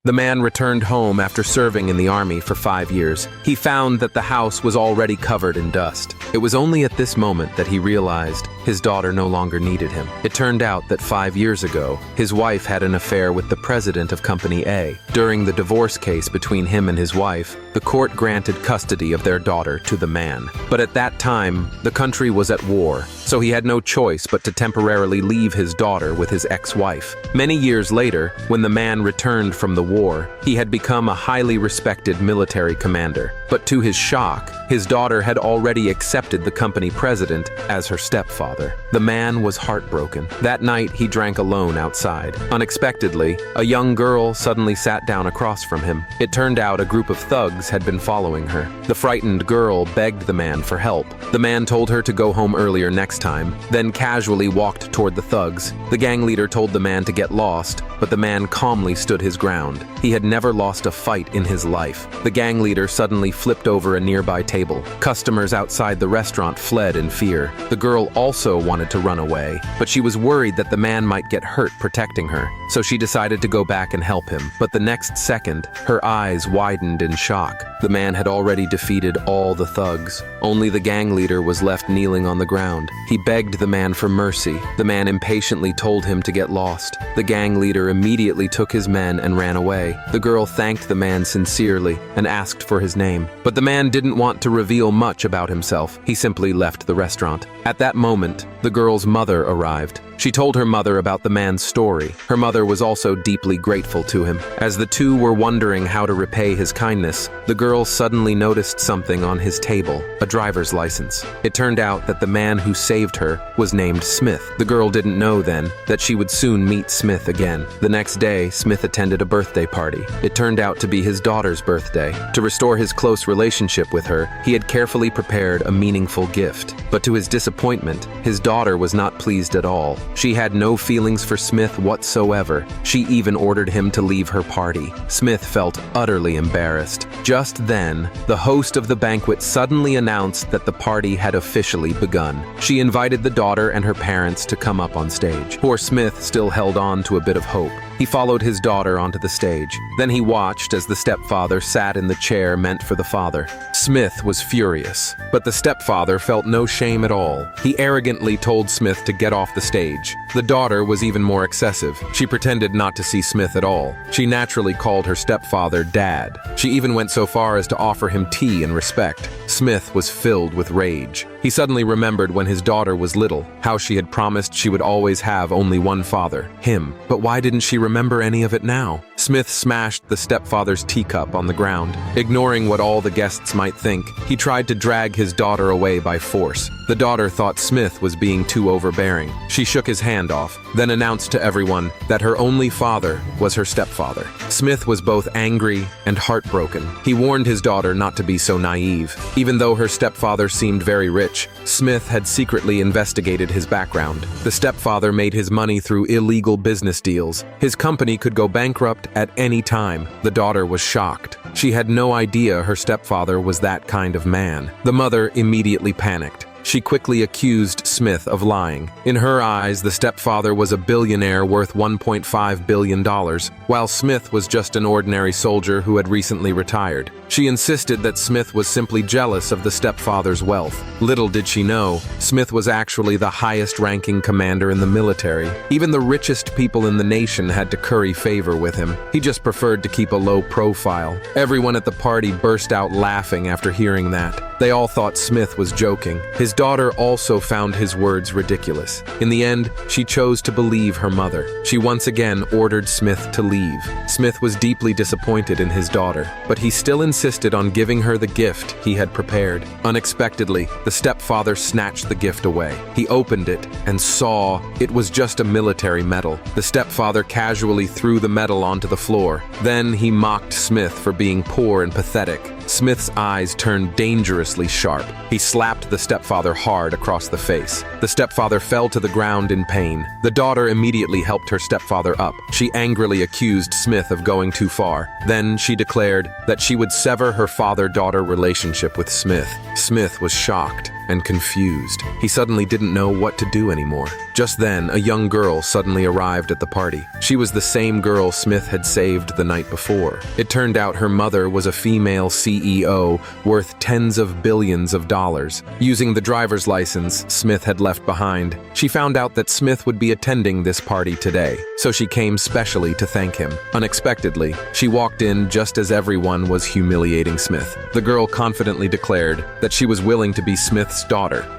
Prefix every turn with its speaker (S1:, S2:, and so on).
S1: The man returned home after serving in the army for 5 years. He found that the house was already covered in dust. It was only at this moment that he realized his daughter no longer needed him. It turned out that 5 years ago, his wife had an affair with the president of Company A. During the divorce case between him and his wife, the court granted custody of their daughter to the man. But at that time, the country was at war, so he had no choice but to temporarily leave his daughter with his ex-wife. Many years later, when the man returned from the war, he had become a highly respected military commander. But to his shock, his daughter had already accepted the company president as her stepfather. The man was heartbroken. That night, he drank alone outside. Unexpectedly, a young girl suddenly sat down across from him. It turned out a group of thugs had been following her. The frightened girl begged the man for help. The man told her to go home earlier next time, then casually walked toward the thugs. The gang leader told the man to get lost, but the man calmly stood his ground. He had never lost a fight in his life. The gang leader suddenly flipped over a nearby table. Customers outside the restaurant fled in fear. The girl also wanted to run away, but she was worried that the man might get hurt protecting her, so she decided to go back and help him. But the next second, her eyes widened in shock. The man had already defeated all the thugs. Only the gang leader was left kneeling on the ground. He begged the man for mercy. The man impatiently told him to get lost. The gang leader immediately took his men and ran away. The girl thanked the man sincerely and asked for his name. But the man didn't want to reveal much about himself. He simply left the restaurant. At that moment, the girl's mother arrived. She told her mother about the man's story. Her mother was also deeply grateful to him. As the two were wondering how to repay his kindness, the girl suddenly noticed something on his table, a driver's license. It turned out that the man who saved her was named Smith. The girl didn't know then that she would soon meet Smith again. The next day, Smith attended a birthday party. It turned out to be his daughter's birthday. To restore his close relationship with her, he had carefully prepared a meaningful gift. But to his disappointment, his daughter was not pleased at all. She had no feelings for Smith whatsoever. She even ordered him to leave her party. Smith felt utterly embarrassed. Just then, the host of the banquet suddenly announced that the party had officially begun. She invited the daughter and her parents to come up on stage. Poor Smith still held on to a bit of hope. He followed his daughter onto the stage. Then he watched as the stepfather sat in the chair meant for the father. Smith was furious, but the stepfather felt no shame at all. He arrogantly told Smith to get off the stage. The daughter was even more excessive. She pretended not to see Smith at all. She naturally called her stepfather Dad. She even went so far as to offer him tea and respect. Smith was filled with rage. He suddenly remembered when his daughter was little, how she had promised she would always have only one father, him. But why didn't she remember any of it now? Smith smashed the stepfather's teacup on the ground. Ignoring what all the guests might think, he tried to drag his daughter away by force. The daughter thought Smith was being too overbearing. She shook his hand off, then announced to everyone that her only father was her stepfather. Smith was both angry and heartbroken. He warned his daughter not to be so naive. Even though her stepfather seemed very rich, Smith had secretly investigated his background. The stepfather made his money through illegal business deals. His company could go bankrupt at any time. The daughter was shocked. She had no idea her stepfather was that kind of man. The mother immediately panicked. She quickly accused Smith of lying. In her eyes, the stepfather was a billionaire worth $1.5 billion, while Smith was just an ordinary soldier who had recently retired. She insisted that Smith was simply jealous of the stepfather's wealth. Little did she know, Smith was actually the highest-ranking commander in the military. Even the richest people in the nation had to curry favor with him. He just preferred to keep a low profile. Everyone at the party burst out laughing after hearing that. They all thought Smith was joking. His daughter also found his words ridiculous. In the end, she chose to believe her mother. She once again ordered Smith to leave. Smith was deeply disappointed in his daughter, but he still insisted on giving her the gift he had prepared. Unexpectedly, the stepfather snatched the gift away. He opened it and saw it was just a military medal. The stepfather casually threw the medal onto the floor. Then he mocked Smith for being poor and pathetic. Smith's eyes turned dangerously sharp. He slapped the stepfather hard across the face. The stepfather fell to the ground in pain. The daughter immediately helped her stepfather up. She angrily accused Smith of going too far. Then she declared that she would sever her father-daughter relationship with Smith. Smith was shocked. and confused. He suddenly didn't know what to do anymore. Just then, a young girl suddenly arrived at the party. She was the same girl Smith had saved the night before. It turned out her mother was a female CEO worth tens of billions of dollars. Using the driver's license Smith had left behind, she found out that Smith would be attending this party today, so she came specially to thank him. Unexpectedly, she walked in just as everyone was humiliating Smith. The girl confidently declared that she was willing to be Smith's daughter.